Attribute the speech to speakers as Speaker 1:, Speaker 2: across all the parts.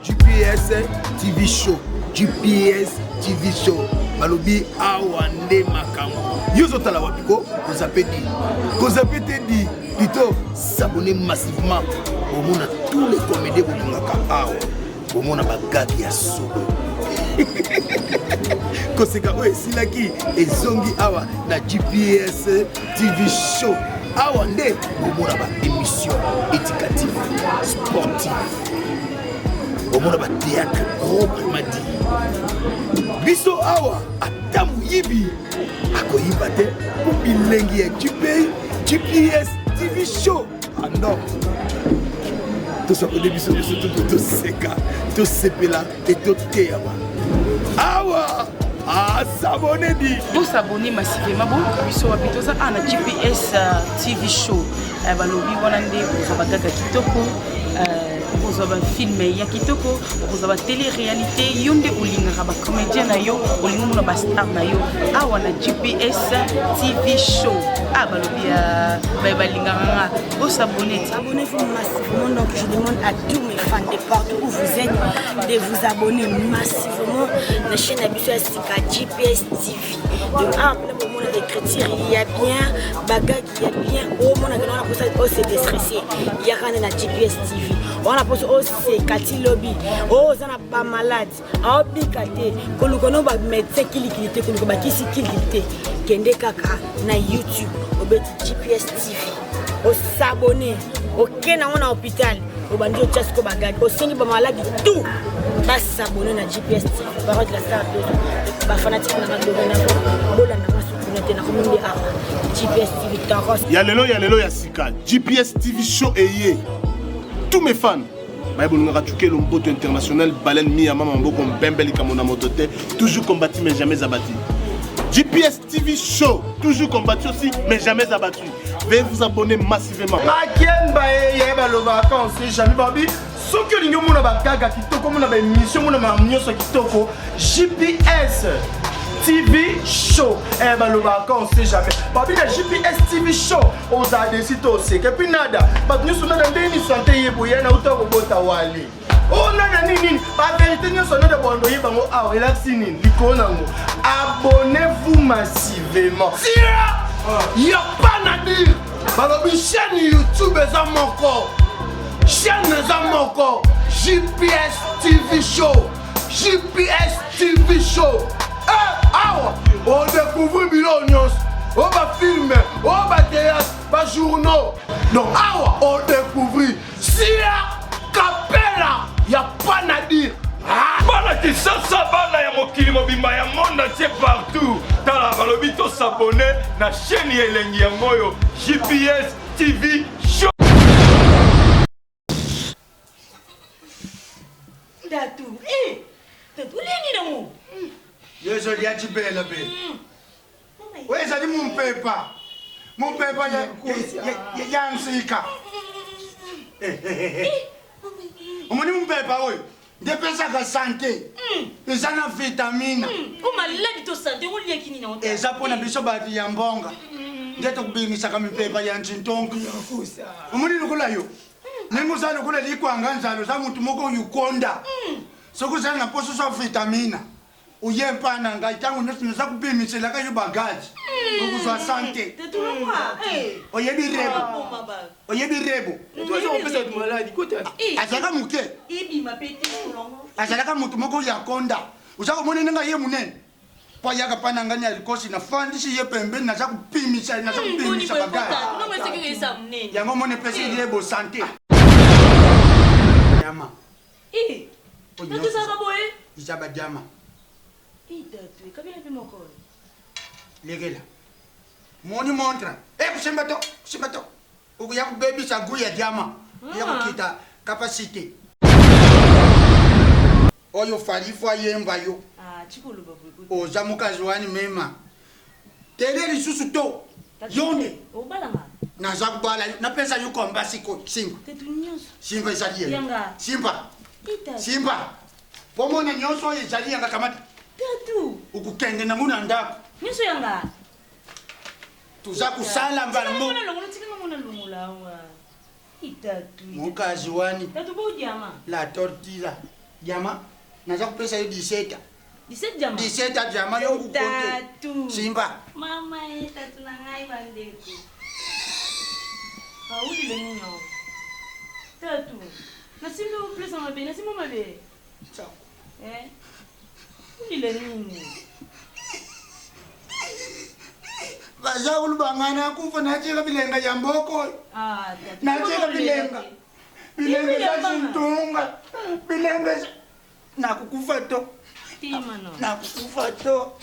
Speaker 1: GPS TV show. GPS TV show. Balobi awande makambo. Yozo tala wapiko, Kozapete dit. Plutôt s'abonner massivement. Au monde a tous les comédiens pour awa. Au monde a bagagi ya solo. Koseka oe silaki ezongi awa na GPS TV show. Awa nde au monde a ba émission éducative, sportive. Au monde a ba théâtre proprement dit. Biso awa atamu yibi akoyiba te pour bilengi ya GPS TV show. Ah non. Tout ça au début, tout seka, tout sepela et tout théâtre. Awa! Ah, s'abonner dit!
Speaker 2: Vous s'abonnez massivement, bon, biso wapitoza na GPS TV show. Balobi wanande uzabagaga kitoko, uzaba film ya kitoko, uzaba télé-réalité, yonde ulinga ba comédien na yo, ulinga muna ba star na yo. Awa na GPS TV show. Balobi balinga nga. Vous s'abonnez.
Speaker 3: Abonnez-vous massivement, donc je demande à tous mes fans de partout où vous êtes de vous abonner massivement à la chaîne habituelle GPS TV. Donc après le moment d'écriture, il y a bien bagage, il y a bien au moment où on a posé au c'est déstressé. Il y a rien dans GPS TV. On a posé au c'est Kati Lobby. Oh, ça n'a pas malade. Ah, bikate. Quand nous connaissons les médecins qui liquidité, quand nous connaissons qui liquidité, Kende Kaka na YouTube, au GPS TV. Au s'abonner. Ok, na on a hôpital. Au bandio Tchasko bagage. Au sengi ba malade tout. Bas s'abonner na GPS TV. Parole de la star de ba fanatique na ngona bola na masu na komende a GPS TV taros.
Speaker 4: Ya lelo ya sika. GPS TV show eye. Tous mes fans. Maïboulou Ngarachuke l'omboto international baleine mi ama mamboko mbembeli kamona motote toujours combattu mais jamais abattu. GPS TV show toujours combattu aussi mais jamais abattu. Veuillez vous abonner massivement.
Speaker 5: GPS TV show. On sait jamais. Babi la GPS TV show. On a décidé aussi que puis nada. Bah nous sommes dans des santé yeboya na uta robota wali. Oh nana nini. Ba vérité nous sommes dans bondo yebango ah relax nini. Likona ngo. Abonnez-vous massivement. Y a pas na dire. Balobi chaîne YouTube eza moko. Chaîne eza moko. GPS TV show. GPS TV show. On découvre Bilonios, on va filmer, on va théâtre, on va journaux. Donc, on découvre. Si la capella, il n'y a pas à dire.
Speaker 6: Bana qui ça bana ya mokili mobimba ya monde entier partout. Tala balobi to s'abonner na chaîne elengi ya moyo GPS TV show.
Speaker 3: Tatou, Tatou leni na mo.
Speaker 5: Je dis à Tibela B. Oui, ça dit mon papa. Mon papa, il y a un sika. On m'a dit mon papa, oui. Depuis ça, la santé. Les gens ont vitamines.
Speaker 3: On m'a dit de santé, on l'a qui n'a pas.
Speaker 5: Et ça, pour la biso bati yambonga. Ndeto kubingisa kama pepa ya ntintongo. Umuri lukula yo. Nenguza lukula likwanga nzalo za muntu moko yukonda. Sokuza na poso so vitamina. Uyempana ngai tangu nesiza kubimisela kayo bagaji. Ukuzwa santé. Oyebirebo. Azaka muke. Azaka mutu moko yakonda. Uzako monene ngai munene. Kwa yaka pana ngani alikosi na fandishi ye pembeni na kupimisa na kupimisa bagaji. Yango mone pesi yebo santé. Yama.
Speaker 3: Natu saka boye?
Speaker 5: Izaba jama.
Speaker 3: Tatou, kabila pe moko.
Speaker 5: Legela. Moni montra. Kusembato. Ukuya ku baby sa guya jama. Ya kukita capacité. Oyo falifo yemba yo.
Speaker 3: Chikolo babu.
Speaker 5: O zamukazi wani mema. Tele lisusu to. Yonde.
Speaker 3: Obalanga.
Speaker 5: Na zakubala na pesa yuko mbasi ko simba.
Speaker 3: Tatou nyonso.
Speaker 5: Simba isalie.
Speaker 3: Simba.
Speaker 5: Simba. Pomona nyonso isalie nga kamata.
Speaker 3: Tatou.
Speaker 5: Ukukenge na muna ndako.
Speaker 3: Nyonso yanga.
Speaker 5: Tuza kusala mbala mo.
Speaker 3: Mona lungula wa. Tatou.
Speaker 5: Mukazi wani.
Speaker 3: Tatou bo diama.
Speaker 5: La tortilla.
Speaker 7: Diamant, naza kupesa yo 17.
Speaker 3: 17 diamant.
Speaker 7: 17 diamant yo kukonte.
Speaker 3: Tatu.
Speaker 7: Simba.
Speaker 3: Mama tatu na ngai bandeko. Ah, uli le nino. Tatu. Nasimba o plus sama be, nasimba mabe.
Speaker 7: Ciao.
Speaker 3: Uli le nino.
Speaker 7: Bazakulu bangana kufa nacheka bilenga ya mboko.
Speaker 3: Ah, tatu.
Speaker 7: Nacheka bilenga. Bilenga zazintunga. Bilenga nakukufa to.
Speaker 3: Tima no.
Speaker 7: Nakukufa to.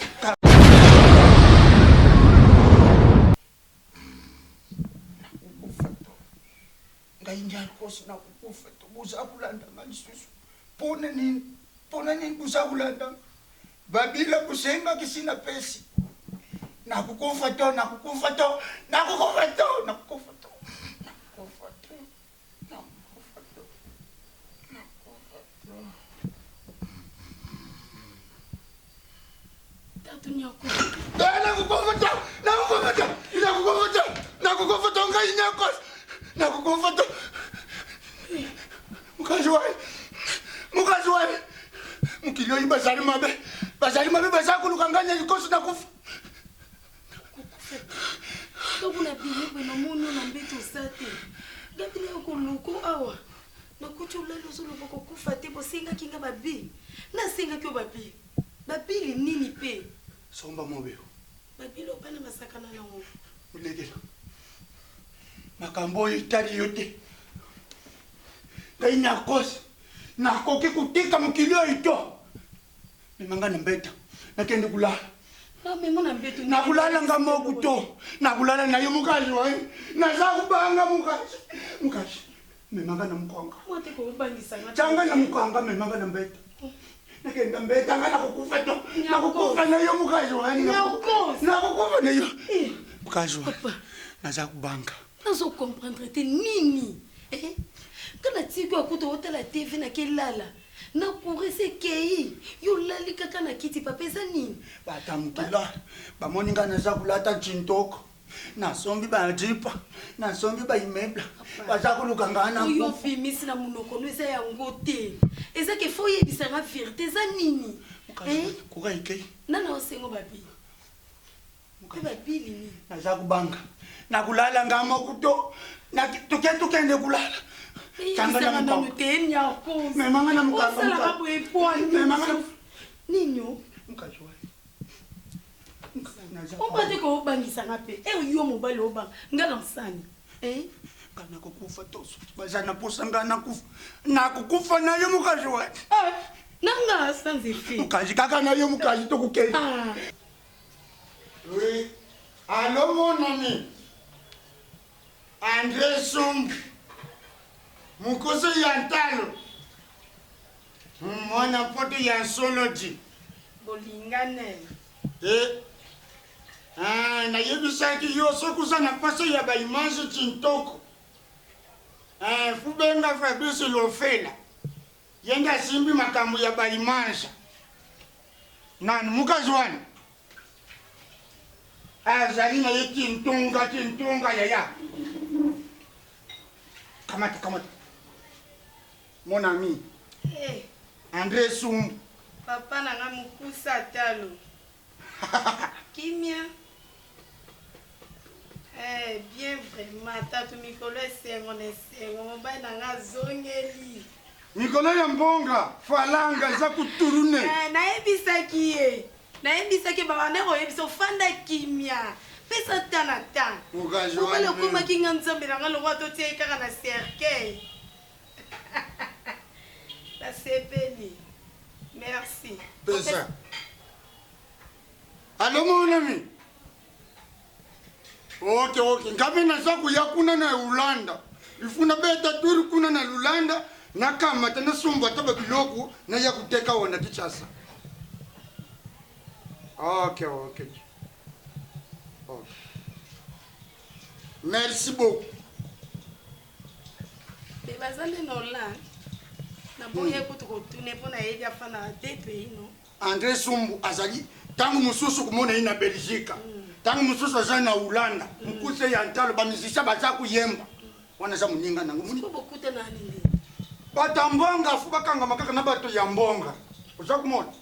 Speaker 7: Ngainjani kosi nakukufa to. Buzakulanda ngalisusu. Pona nini buzakulanda. Babila kusenga kisina pesi. Nakukufa to.
Speaker 3: Tatu nyako.
Speaker 7: Nakukufa to. Mukazi wae. Mukilio imba bazali mabe bazakulukanganya likosi nakufa.
Speaker 3: Tobuna bile kwena mono na mbeto sate. Gabile ko luko awa. Nakuchula lozolo boko kufa te bosenga kinga babi. Na senga kyo babi. Babili nini pe?
Speaker 7: Somba mobeo.
Speaker 3: Babili opana masakana na ngo.
Speaker 7: Ulegela. Makambo itali yote. Kaina kosi. Nakoki kutika mukilio ito. Mimanga na mbeta. Nakende kulala.
Speaker 3: Na memo na mbeto.
Speaker 7: Nakulala ngamo kuto. Nakulala nayo mukazi wae. Nazakubanga mukazi. Mimanga na mkonga.
Speaker 3: Mwate ko ubangisa ngata.
Speaker 7: Changa na mkonga mimanga na mbeta. Nakenda mbeta ngana kukufa to. Nakukufa nayo mukazi wae. Nakukufa nayo. Mukazi wae. Nazakubanga.
Speaker 3: Nazo comprendre te nini? Kana tiko akuto hotela TV na kelala. Na kurese kei. Yo lali kaka na kiti papeza nini?
Speaker 7: Batamukila. Bamoninga nazakulata chintoko. Nasombi ba jipa. Nasombi ba imebla. Bazakulukangana.
Speaker 3: Yo fimisi na munoko no eza yango te. Eza ke fo yebisa nga vérité za nini?
Speaker 7: Kuka ikei.
Speaker 3: Nana osengo babi. Muka babili ni.
Speaker 7: Nazakubanga. Nakulala ngamo kuto. Tukende kulala.
Speaker 3: Changa na muteni yako.
Speaker 7: Memanga na mukanga.
Speaker 3: Osala babo eponi.
Speaker 7: Memanga
Speaker 3: ninyo.
Speaker 7: Mukajwa.
Speaker 3: Ombate ko bangisa ngape. Yo mobile oba. Ngala nsani.
Speaker 7: Kana kukufa toso. Bazana posa ngana kufa. Nakukufa nayo mukajwa.
Speaker 3: Nanga sanze fi.
Speaker 7: Mukaji kaka nayo mukaji to kukei. Oui. Allô mon ami. André Somb. Mukoso yantalo. Mwana poto ya soloji.
Speaker 3: Bolingane.
Speaker 7: Na yebisaki yo sokuza na paso ya ba image chintoko. Fubenga Fabrice Lofela. Yenga simbi makambo ya ba image. Nani mukazwana? Azalina yeki ntunga yaya. Kamata. Mon ami. André Somb.
Speaker 3: Papa nanga mukusa talo. Kimia. Bien vraiment. Tatu mikolo esengo mobile nanga zongeli.
Speaker 7: Mikolo ya mbonga. Falanga za kuturune.
Speaker 3: Naebisaki baba ndeko yebisa ofanda kimia. Pesa tana tan. Ukale kuma kinga nzambe nanga lokwa totie kaka na cercueil. La sepeli. Merci.
Speaker 7: Pesa. Allô mon ami. Okay. Ngabe naza kuyakuna na Ulanda. Ifuna beta turi kuna na Lulanda na kama tena sumba taba biloko na ya kuteka wana tichasa. Okay. Merci beaucoup.
Speaker 3: Bazale nola. Na boye kutuko tune pona yedia fana tepe ino.
Speaker 7: André Somb azali tangu mususu kumona ina Belgique. Tangu mususu azali na Ulanda. Mukuse ya ntalo ba musicien baza kuyemba. Wana za muninga nangu muni.
Speaker 3: Bokuta na nini?
Speaker 7: batambonga fuba kanga makaka na bato ya mbonga uzakumona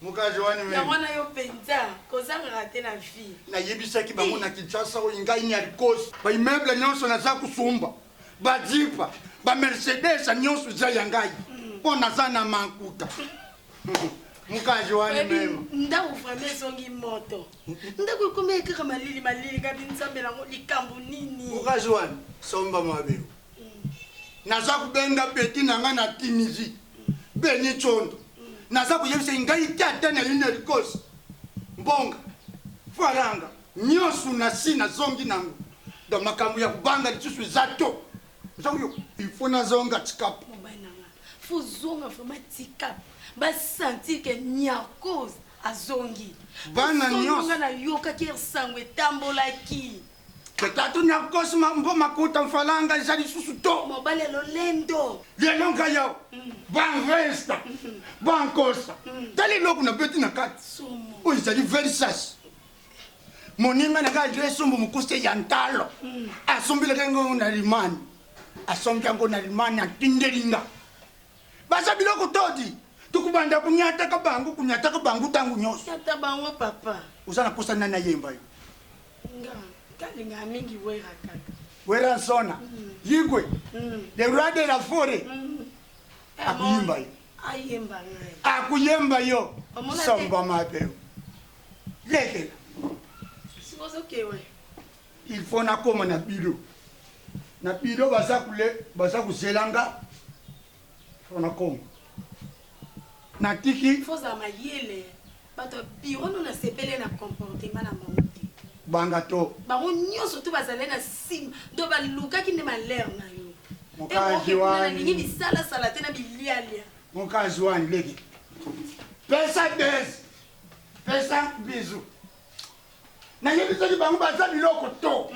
Speaker 7: mukazi wani mimi
Speaker 3: yamona yo penza kozanga rate na vie
Speaker 7: na yebisaki bango na Kinshasa o ingai ni alikosi ba immeuble nyonso na za kusumba bajipa ba Mercedes nyonso za yangai pona sana mankuta mukazi wani mimi
Speaker 3: ndaku vraiment zongi moto ndaku komeka kama malili kabi nsambela ngo likambu nini
Speaker 7: mukazi wani somba mabeo naza kubenga peti nanga na Tunisie beni chondo naza kuyebisa ingai tata na lina likosi mbonga faranga nyosu na sina zongi nangu ndo makambo ya kubanga lisusu zato zongi ifuna zonga tikapo
Speaker 3: mobananga fuzonga vraiment tikapo ba sentir que nyakos azongi
Speaker 7: bana nyos
Speaker 3: na yoka ki sangwe tambola ki
Speaker 7: Tatu nyakos mambo makuta mfalanga isali susu to
Speaker 3: mobale lolendo
Speaker 7: lelo ngayo ban resta ban kosa tali loku na beti na kati
Speaker 3: somo
Speaker 7: o isali very sas moninga na ga dresumbu mukuste yantalo asumbile kengo na limani asomja ngo na limani atindelinga basa biloko todi tukubanda kunyata kabangu tangu nyoso
Speaker 3: tata bango papa
Speaker 7: usana kosa nana yemba yo
Speaker 3: kalinga mingi wera kaka
Speaker 7: wera sona yigwe le roi de la forêt akuyemba yo
Speaker 3: ayemba ngai
Speaker 7: akuyemba yo somba mapeo leke
Speaker 3: sipozo kewe
Speaker 7: il faut na koma na biro basa kuselanga fona koma na tiki
Speaker 3: foza mayele bato biro no na sepele na comportement na mauti
Speaker 7: banga to
Speaker 3: bango nyonso to bazale na sim do balukaki nde malere na yo
Speaker 7: mukazi wani
Speaker 3: ningi bisala te na bilialia
Speaker 7: mukazi wani leki pesa bizu na yebisaki bango baza biloko to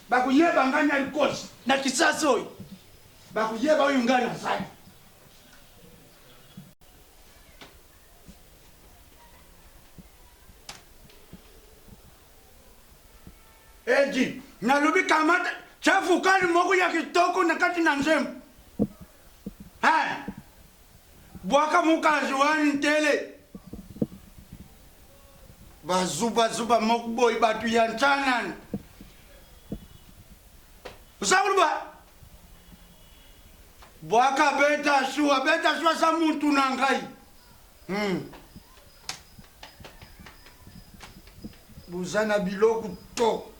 Speaker 7: bakuyeba ngani alikosi na kisasa oyo bakuyeba oyo ngani azali eji nalobi kamata chafukali moko ya kitoko na kati na nzembo bwaka mukazi wani ntele bazuba moko boyi batu ya nchanani usakuluba bwaka beta shua sa muntu na ngai buzana biloko to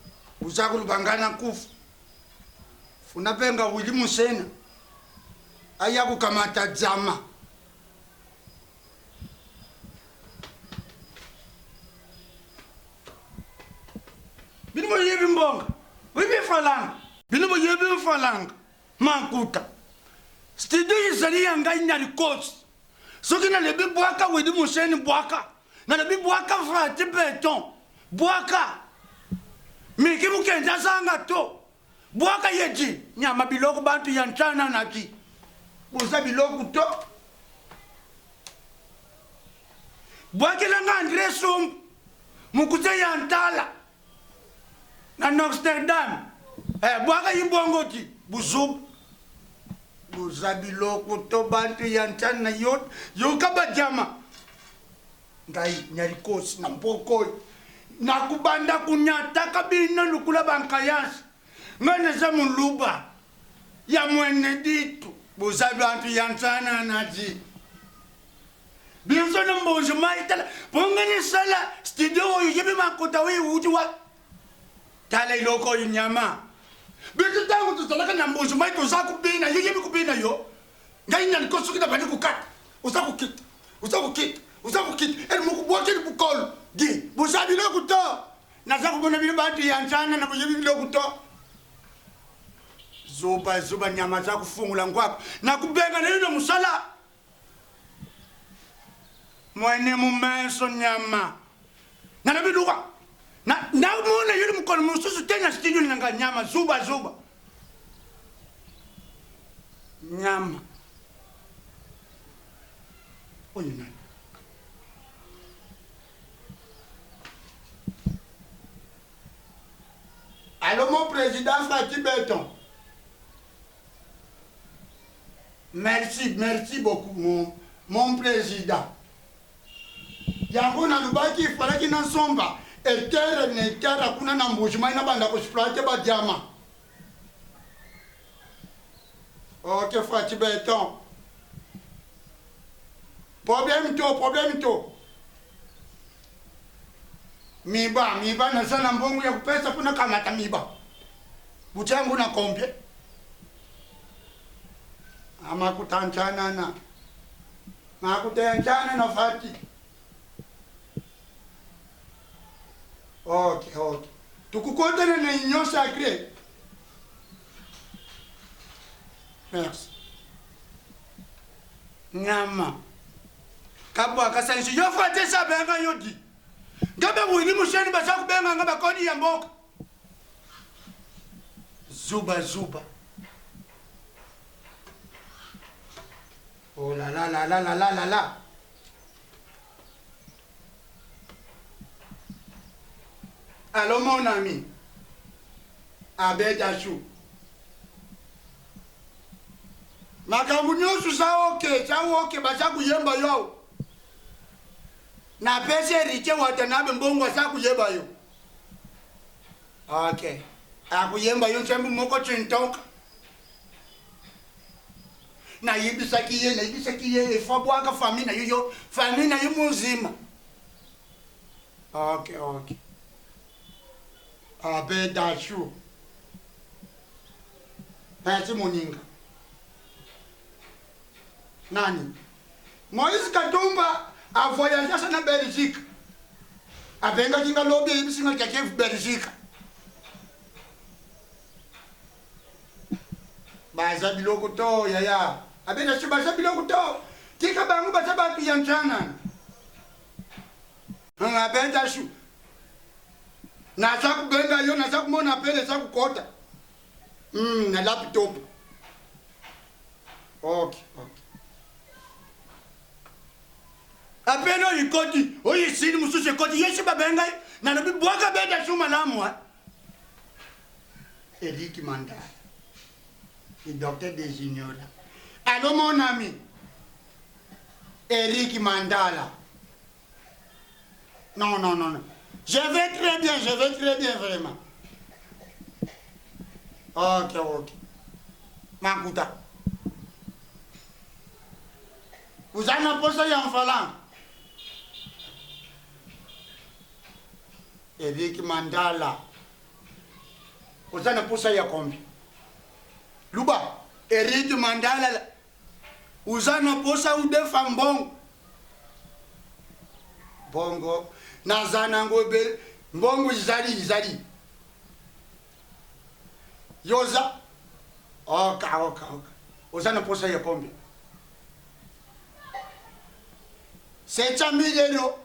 Speaker 7: buzakulubangana kufu funapenga wili musena aya kukamata dzama bilimo yebi mbonga bilimo yebi mfalanga mankuta studio yizali yanga inyali kosi soki na lebi bwaka wili museni bwaka na lebi bwaka frati beton bwaka miki mukenda sanga to bwaka yeji nyama biloko bantu ya nchana naki buza biloko to bwaka langa Andre Sum mukute ya ntala na Amsterdam bwaka yimbongoti buzub buza biloko to bantu ya nchana yoka bajama ngai nyarikosi na mpoko nakubanda kunyata kabina lukula bankayansi ngane za muluba ya mwene ditu buza bantu yansana naji binso na mbojo maitala pongani sala studio oyo yebe makota we ujiwa tala iloko nyama bitu tangu tutalaka na mbojo maito za kubina yo yebe kubina yo ngai nalikosu kita bani kukata usakukita eri mukubwoke ni bukolo di busa biloko to naza kubona bino bantu yansana na buyebi biloko to zuba nyama za kufungula ngwapa na kubenga na yino musala mwene mumenso nyama na nabiluka na muna yuri mukolo mususu tena studio nanga nyama zuba nyama oyo nani Allô, mon président Fati Beton. Merci beaucoup, mon président. Yango na lubaki ifalaki na somba. Etere nekara kuna na mbujima ina banda kushplate ba diama. Ok, Fati Béton. Problème to. Miba na sana mbongo ya kupesa kuna kamata miba. Buchangu na kompe. Ama kutanchana na. Makutanchana na Fati. Ok. Tukukotana na union sacrée. Merci. Nyama. Kabwa kasanshi yo Fati sa benga yodi. Gabe wini musheni basa kubenga ngaba kodi ya mboka. Zuba. Oh la. Allô mon ami. Abeda chou. Makambu nyosu sa oke basa kuyemba yo. Na pese rike watanabe mbongo sa kuyemba yo. Okay. Akuyemba yo chembu moko chintoka. Na yibisa kiye ifo bwaka famina yo famina yo muzima. Okay. Abeda chou. Merci moninga. Nani? Moïse Katumba a voyagé en Belgique. Avec un kinga lobby ibisinga kake Belgique. Baza biloko to yaya. Abena chibaza biloko to. Tika bangu baza ba pianchana. Abenda shu. Na saku benga yo na saku mona pele saku kota. Na laptop. Okay. Apeno yikoti, oyi sini musuche koti, yeshi babenga, na nabi bwaka beda shuma lamwa. Eric Mandala, le docteur des juniors. Allô mon ami, Eric Mandala. Non. Je vais très bien vraiment. Ok. Makuta. Vous en avez posé un falang. Eric Mandala. Vous en avez posé un combi. Luba, Eric Mandala. Vous en avez posé un de femmes bongo. Nazana ngobe. Bongo izali. Yoza. Ok. Vous en avez posé un combi. 700 000 euros.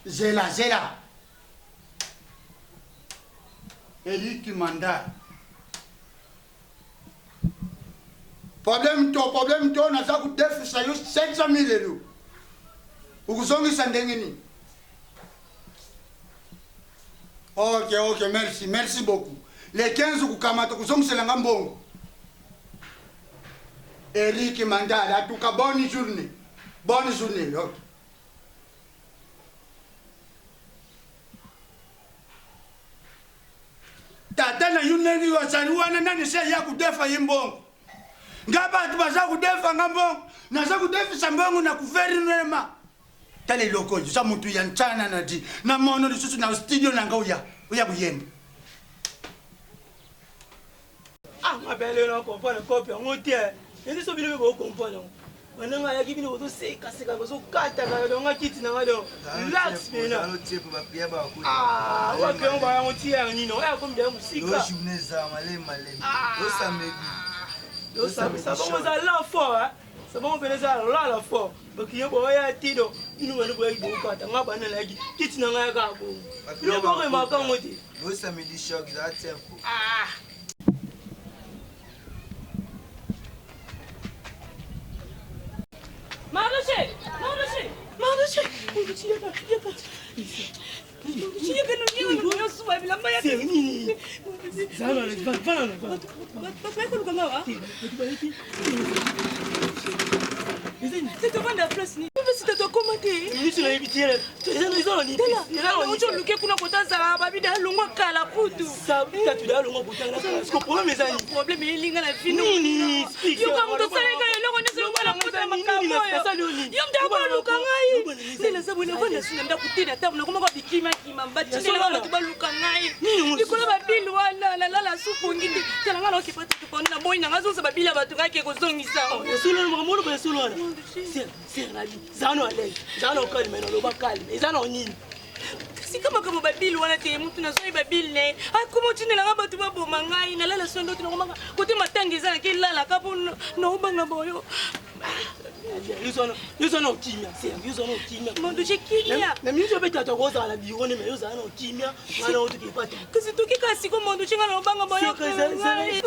Speaker 7: Zela. Eric Mandala. Problème to na za kudefisa yo 700 000 euros. Ukuzongisa ndengeni. Ok, merci beaucoup. Les 15 kukamata kuzongisa ngambongo. Eric Mandala, en tout cas, bonne journée. Okay. Tata na yuneni wasaliwana nani se ya kudefa yimbongo. Ngaba tubaza kudefa ngambongo, naza kudefa sambongo na kuferi nwema. Tale loko ju sa mutu ya nchana na di na mono lisusu na studio nanga uya kuyemba.
Speaker 8: Mabele na comprendre copie ngotie. Nende so bino ko comprendre. Mananga ya kibino ko seka ko so kata ka do ngakiti na ngado. Relax bina. Wa ke on ba ngotie ya nino. Ya ko mde musika.
Speaker 9: Yo journée za malem. Yo samedi.
Speaker 8: Yo samedi. Ça bon za l'enfant hein. Ça bon veneza la fort. Baki yo bo ya tido. Inu wenu bo ibo kata ngaba na lagi. Kiti na ngaya ka bo. Yo bo re ma ka ngoti.
Speaker 9: Yo samedi shock za tempo.
Speaker 8: Mardoché, Kama kama babili wana te mtu na soi babili ne akuma chine la ngaba tu babo mangai na lala sondo tu ngoma kote matangiza na kilala kapo no ubanga boyo Yuzo no kimia, yuzo no kimia. Mando chikilia. Na mimi beta tokoza la bione me yuzo no kimia, ngana otu kipata. Kasi tukika siko mando chinga na banga boyo.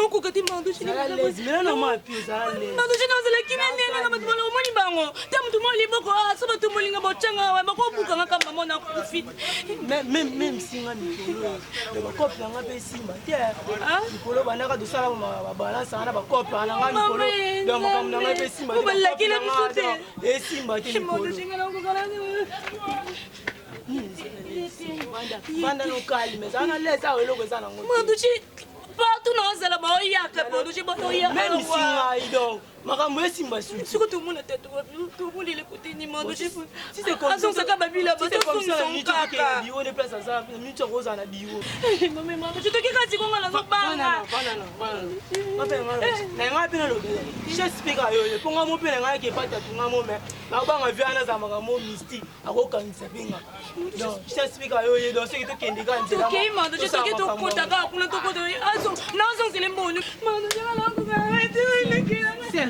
Speaker 8: Uko kati mando chinga la lazima na mapi zale. Mando chinga zale kimia nena na mtu mwana umoni bango. Tamu tu moli boko asaba tu moli ngabo changa wa makobuka ngaka mama na kufi. Même singa ni kolo. Le bakopi nga pe simba. Tia. Kolo banaka dosala ba balance na bakopi na nga ni kolo. Donc makamna nga pe simba. Banda no calme, sana lesa o logo sana ngo. Manduchi partout na zala ba oyaka manduchi ba oyaka. Même si aido. Makambo esimba su. Siko tout monde tête tout monde le côté ni manduchi. Si c'est comme ça ka babila ba to comme ça ni kaka. Bio ne place ça, ni to roza na bio. Non mais manduchi to kika siko ngala zo banga. Bana. Mape ngala. Na ngapi na logo. Je speaker yo, ponga mo pe ngala ke pata tunga mo me. Na banga viana za makambo mystique. Akokanisa binga. Donc, je speaker yo donc c'est que to kendika nzela. OK, manduchi to ke to kota ka kuna to kota. Azo, nazo zile mbonu. Manduchi ngala ko ngala.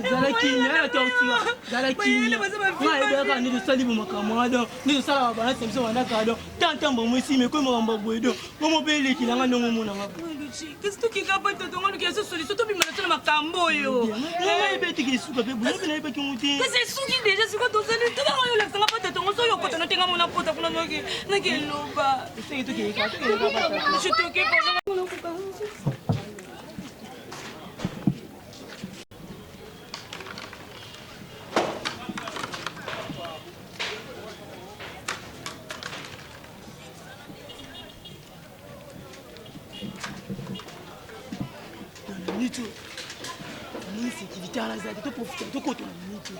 Speaker 8: Zala kinya tautia zala kinya wa ida ni sali bu makamado ni sala ba na semso wana kado tanta mbo si me ko mo mbo boedo mo bele kilanga no mo na ngapa qu'est-ce que kika pa to ngolo ke so solution to bi mana tona makambo yo eh beti ki suka pe bu na pe ki muti que c'est souki déjà c'est quoi to zali to ngolo la sanga pa to ngoso yo ko to na tenga mo na pota kuna no ke na ke loba c'est to ki ka to ke pa je to ke pa Nitu. Ni sécurité à la zade to profiter to koto na nitu.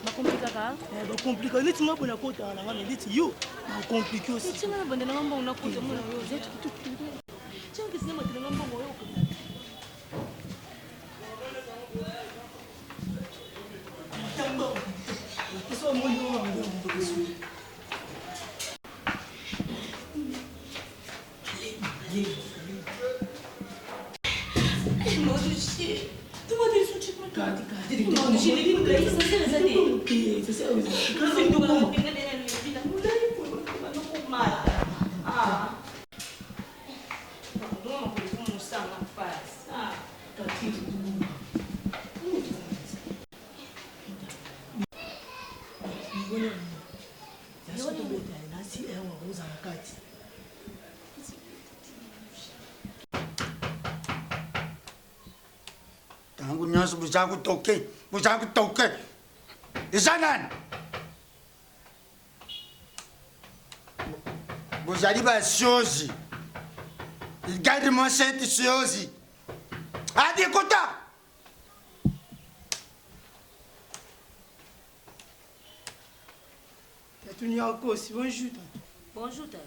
Speaker 8: Ba compliqué ka? Ba compliqué ni tinga bona kota na ngana liti yo. Ba compliqué aussi. Tinga na banda na ngamba una kota mona yo. Zetu kitu. Tinga kisema tina ngamba mo yo ko. Tambo. Kiso mo yo ngo ngo kiso.
Speaker 7: Tangu nyaso buzaku toke. Izanan. Buzali ba shozi. Garde-moi cette chose. Adi kota. Tu n'y as encore si bonjour.
Speaker 8: Bonjour ta.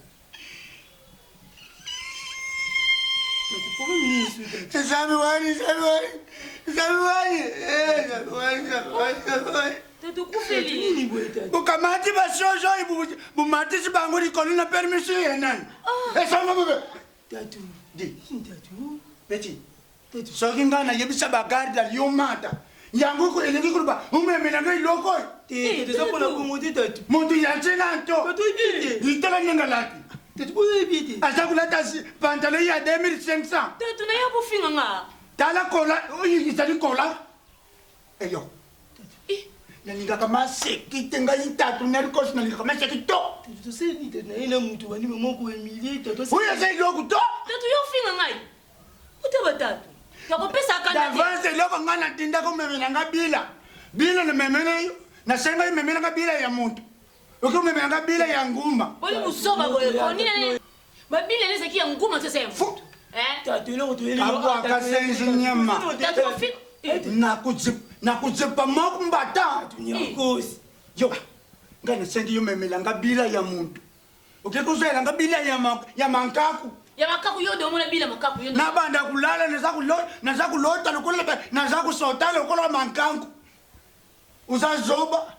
Speaker 7: Ukamati bashojo bumati sibango likolo na permission yenani. Esanga bube. Tatu. Tatu. Beti. Tatu. Soki ngana yebisa bagarda yomata. Yangu ko elengi kuruba umemena ngai loko.
Speaker 8: Te zapona kumuti tatu.
Speaker 7: Muntu yachena nto.
Speaker 8: Tatu ibite.
Speaker 7: Itala ngalati.
Speaker 8: Tatu ibite.
Speaker 7: Azakulata pantalon ya 2500.
Speaker 8: Tatu na yapo finga nga.
Speaker 7: Tala kola, itali kola. Eyo. nalinga kama sekite ngai tatu nelikosi nalinga kama sekito
Speaker 8: tosenite na ye na mutu wani moko emilie
Speaker 7: oyo eza eloko to
Speaker 8: tatu yo finga ngai uta batatu yakopesaka
Speaker 7: d'avance eloko ngai natindaka omemelanga bila na memele yo nasenga yo memelanga bila ya mutu oke omemelanga bila ya nguma
Speaker 8: oli musoba boyekonine babile nezeki ya nguma tose ya mutu tatu eloko toyeli
Speaker 7: abwaka senzi nyama nakudzipa moko mbata
Speaker 8: nyakosi
Speaker 7: yo ngana sendi yo memelanga bila ya muntu ukekuzwelanga bila ya mankaku
Speaker 8: ya makaku yo domo na bila makaku yo
Speaker 7: nabanda kulala naza kulota lokola naza kusota lokola mankanku uzazoba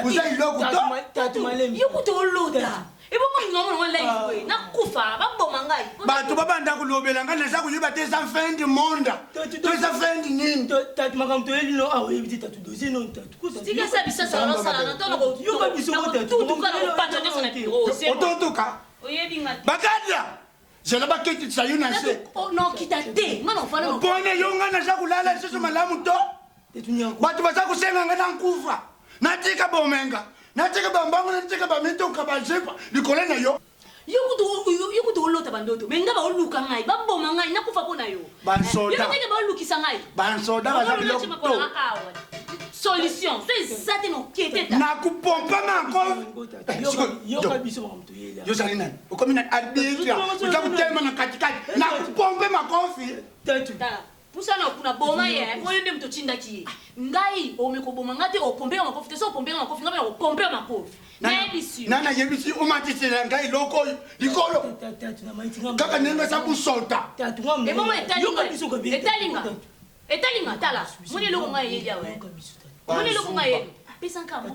Speaker 7: uzailoko
Speaker 8: tatu malemi yo kutolota ibongo ngomo ngwa life we nakufa baboma ngai
Speaker 7: bantu babanda kulobelanga naza kuyiba tesa fendi monda tesa fendi nini
Speaker 8: tatu makamto elino awo yebiti tatu doze non tatu ko tika sa bisa sala sala na tolo ko yo ka biso ko tatu tu ka ko panja de sona biro c'est
Speaker 7: ototoka
Speaker 8: oyebi ngati
Speaker 7: bakadia jela baketi sayuna se
Speaker 8: no kitate ngana ufana no
Speaker 7: pone yo ngana za kulala siso malamu to batu baza kusenga ngana nkufa natika bomenga natika bambango natika bamito kabajepa likole na yo
Speaker 8: yokuti olota bandoto menga baoluka ngai baboma ngai nakufa pona yo
Speaker 7: bansoda
Speaker 8: ndenge baolukisa ngai
Speaker 7: bansoda bazabilo
Speaker 8: solution c'est ça te no kete
Speaker 7: nakupompa mako
Speaker 8: yoka biso makamto yela
Speaker 7: yo sali nani ukomina arbitre utakutema na katikati nakupompe makofi
Speaker 8: tatu pusana kuna boma ye oyo nde mto chinda ki ngai omeko boma ngate opombe makofi te so opombe makofi ngabe opombe makofi
Speaker 7: nana yebisi umatisela ngai loko likolo kaka nenga sabusota
Speaker 8: etalinga tala moni loko ngai yeja we moni loko ngai pesa nkambo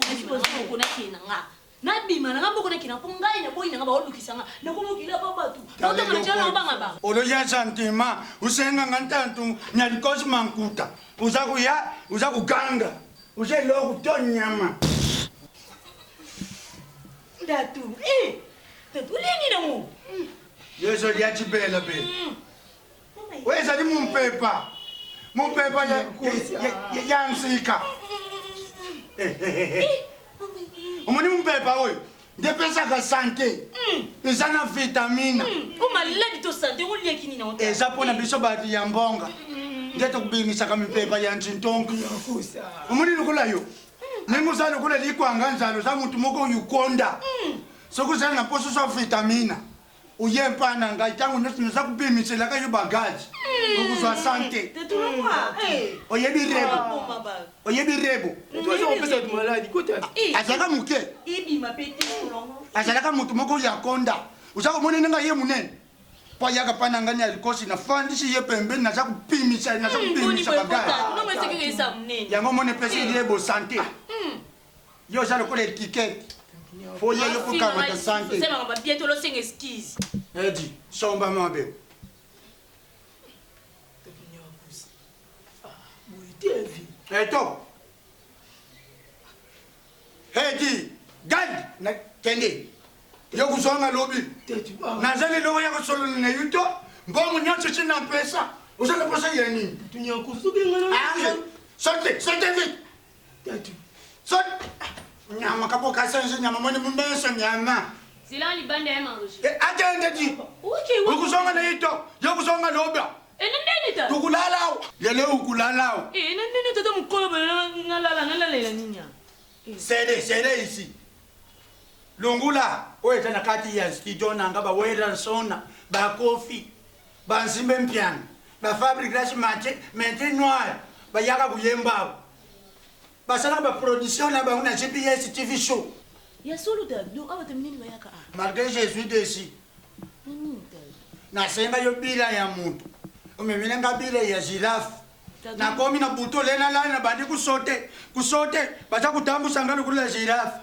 Speaker 8: ko na kina nga nabima na ngamboko na kina po ngai na boyi na ngaba olukisa nga na ko mokila babatu na to kana jana banga ba
Speaker 7: olo ya santima usenga ngantantu nyalikosi mankuta uza kuganga uze loko to nyama
Speaker 8: tatu tatu lini na mo
Speaker 7: yeso ya chibela be weza di mumpepa ya nsika omoni mumpepa oyo ndepesaka sante eza na vitamina
Speaker 8: omaladi to sante oliekini na
Speaker 7: eza mpona biso bati ya mbonga nde tokubimisaka mipepa ya nchintonga omoni lokola yo ninguza lokola likwanga nzalo za mutu moko yukonda sokuzala na poso sa vitamina uye mpana ngai tangu noza kubimisela yo bagaji okuzwa sante oyebi rebo azalaka mutu moko yakonda uza komona nenga ye munene po yaka pana ngani alikosi na fandisi ye pembeni naza kupimisa bagaji yango mone pesi rebo sante yo za lokola etikete fo ye yo kukamata sante edi somba mabe eto edi gad na kende yo kuzonga lobi nazali lobo ya kusolo na yuto mbongo nyonso china pesa usala posa yani sote vite nyama kapo kasenje nyama mone mumbeso nyama
Speaker 8: sila ni bande ya mangoshi
Speaker 7: atende di ukuzonga na yuto yo kuzonga loba
Speaker 8: nendeni ta
Speaker 7: tukulalao lele ukulalao
Speaker 8: nendeni tata mukolo ngalala ninya
Speaker 7: sede isi lungula weta na kati ya studio nanga ba weta sona ba coffee ba nsimbe mpiano ba fabrication mate noir ba yaka kuyemba ba sala ba production na ba una GPS TV show
Speaker 8: ya solo da do abata mnini ba yaka
Speaker 7: malgré je suis desi na senga yo bila ya muntu umemina ngabila ya giraffe na komi na buto lena la na bandi kusote bacha kutambusa ngalo kula giraffe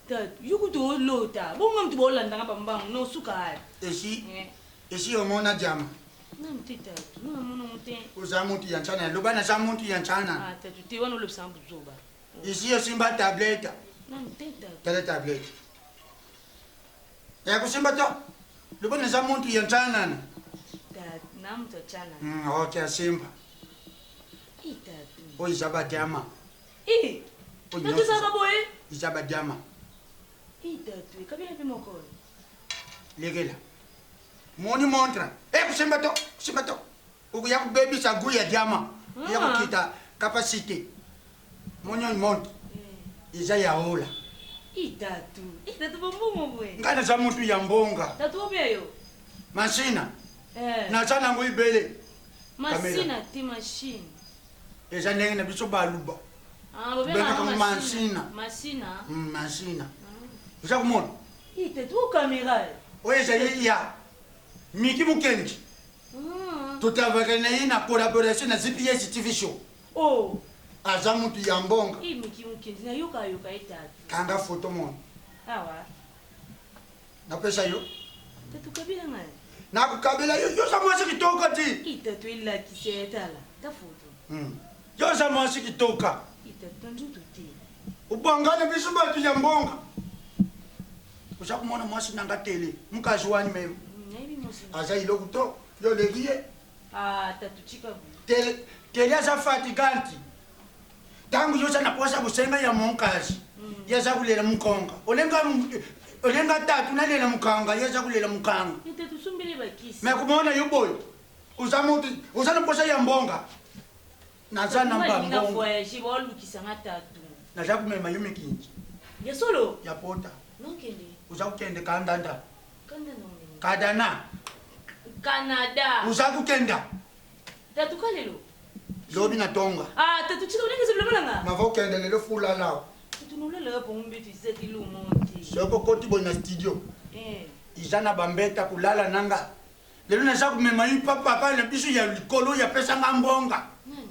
Speaker 8: tatu yukuto lota bonga mtu bolanda ngaba mbangu no suka
Speaker 7: esi omona jama
Speaker 8: namtita no mona mute
Speaker 7: uza muntu yanchana lobana za muntu yanchana
Speaker 8: tatu te wana lo sambu zoba
Speaker 7: esi yo simba tableta
Speaker 8: namtita
Speaker 7: tele tableta ya kusimba to lobana za muntu yanchana
Speaker 8: tatu namto chana
Speaker 7: okay simba
Speaker 8: tatu
Speaker 7: oizaba jama
Speaker 8: Tatu ça va boy.
Speaker 7: Isaba diama.
Speaker 8: Tatu, kabila pe moko.
Speaker 7: Legela. Moni montra. Kusembato. Ukuya baby sa guya diama. Ya kukita capacité. Moni montre. Iza ya ola.
Speaker 8: Tatu bombongo boy.
Speaker 7: Ngana za muntu ya mbonga.
Speaker 8: Tatu obeyo.
Speaker 7: Machine. Na sana ngoibele.
Speaker 8: Machine ti machine.
Speaker 7: Eza ndenge na biso baluba.
Speaker 8: Bena
Speaker 7: kama machine. Machine. Uza kumona?
Speaker 8: Tatu kamera.
Speaker 7: Oeza ya. Miki Mukenji. Tutavakana ina collaboration na GPS TV show.
Speaker 8: Oh.
Speaker 7: Aza muntu ya mbonga.
Speaker 8: Miki Mukenji na yoka itatu.
Speaker 7: Kanga photo mona.
Speaker 8: Awa.
Speaker 7: Na pesa yo.
Speaker 8: Tatu kabila ngai.
Speaker 7: Na kukabila yo sa mwasi kitoka ti.
Speaker 8: Tatu ila kisetala. Ta photo.
Speaker 7: Yo sa mwasi kitoka.
Speaker 8: Tatu njutu ti.
Speaker 7: Ubangane biso batu ya mbonga. Uza kumona mwasi nanga tele. Mukazi wani meme. Aza iloko to. Yo legie.
Speaker 8: Tatu chika bu.
Speaker 7: Tele aza fatiganti. Tangu yo sana posa busenga ya monkazi. Yaza kulela mukonga. Olenga tatu na lela mukanga. Yaza kulela mukanga.
Speaker 8: Tatu sumbele bakisi.
Speaker 7: Me kumona yo boyo. Uza posa ya mbonga. Naza namba mbonga.
Speaker 8: Voyage ba lukisa ngatatu.
Speaker 7: Naza kumema yo mekinji.
Speaker 8: Ya solo.
Speaker 7: Ya pota.
Speaker 8: Nokende.
Speaker 7: Uza kukende kandanda.
Speaker 8: Kanda nonge.
Speaker 7: Kadana.
Speaker 8: Canada.
Speaker 7: Uza kukenda.
Speaker 8: Tatu kalelo.
Speaker 7: Lobi na tonga.
Speaker 8: Tatu chika unenge zibula nga.
Speaker 7: Mavo kende lelo fula lao.
Speaker 8: Tatu nulela hapo mbetu iseti lumonti.
Speaker 7: Soko koti bona studio. Izana bambeta kulala nanga. Lelo na kumema yi papa na bisu ya likolo ya pesa ngambonga.
Speaker 8: Nani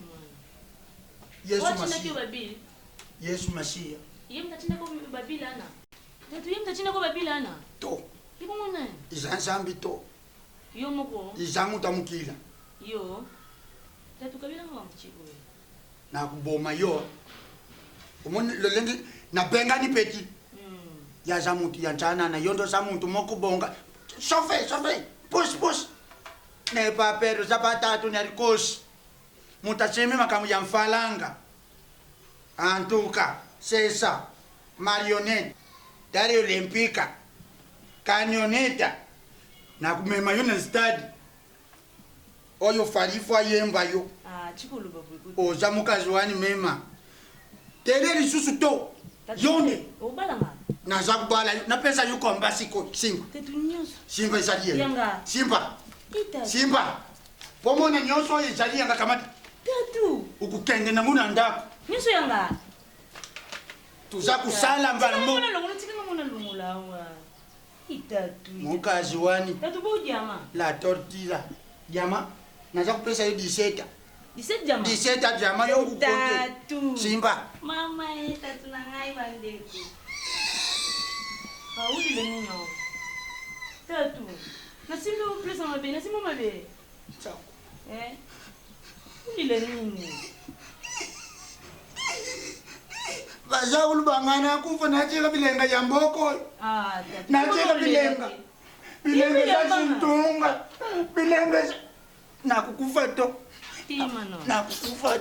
Speaker 7: Yesu
Speaker 8: Masiya.
Speaker 7: Masiya.
Speaker 8: Babili.
Speaker 7: Yesu Masiya.
Speaker 8: Yemta china ko babili ana. Tatu yemta china ko babili ana.
Speaker 7: To.
Speaker 8: Ibo mona.
Speaker 7: Izanzambi to.
Speaker 8: Yo moko.
Speaker 7: Izangu tamukila.
Speaker 8: Yo. Tatu kabila nga mchigo.
Speaker 7: Na kuboma yo. Umone lolenge na benga ni peti. Ya zamuti ya chana na yondo zamuntu moko bonga. Sofe. Push. Ne papero zapatatu na rikosi. Mutaseme makamu ya mfalanga. Antuka, Sesa, Marionette, Dari Olimpika, Canyoneta. Na kumema yo na stadi. Oyo farifwa yemba yo.
Speaker 8: Chikulu babu.
Speaker 7: Oza mukazi wani mema. Tele lisusu to. Yonde.
Speaker 8: Obalanga.
Speaker 7: Na zakubala na pesa yuko ambasi ko simba.
Speaker 8: Tetu nyoso.
Speaker 7: Simba isalie.
Speaker 8: Yanga.
Speaker 7: Simba. Pomona nyoso isalie yanga kamati.
Speaker 8: Tatu.
Speaker 7: Ukukenge na nguna ndako.
Speaker 8: Nyoso yanga.
Speaker 7: Tuza kusala mbala mo.
Speaker 8: Mona longola tika mona lungula wa. Itatu.
Speaker 7: Mukazi wani.
Speaker 8: Tatu bo diama.
Speaker 7: La tortilla. Diama. Naza kupesa yo 17.
Speaker 8: 17 diama.
Speaker 7: 17 diama yo kukonte.
Speaker 8: Tatu.
Speaker 7: Simba.
Speaker 8: Mama tatu na ngai bandeko. Uli le ninyo. Tatu. Nasimba plesa mabe, nasimba mabe.
Speaker 7: Ciao.
Speaker 8: Uli le ninyo.
Speaker 7: Baza ulubangana kufa nacheka bilenga ya mboko.
Speaker 8: Tatu.
Speaker 7: Nacheka bilenga. Bilenga za suntunga. Bilenga na kukufa to.
Speaker 8: Tima no.
Speaker 7: Na kukufa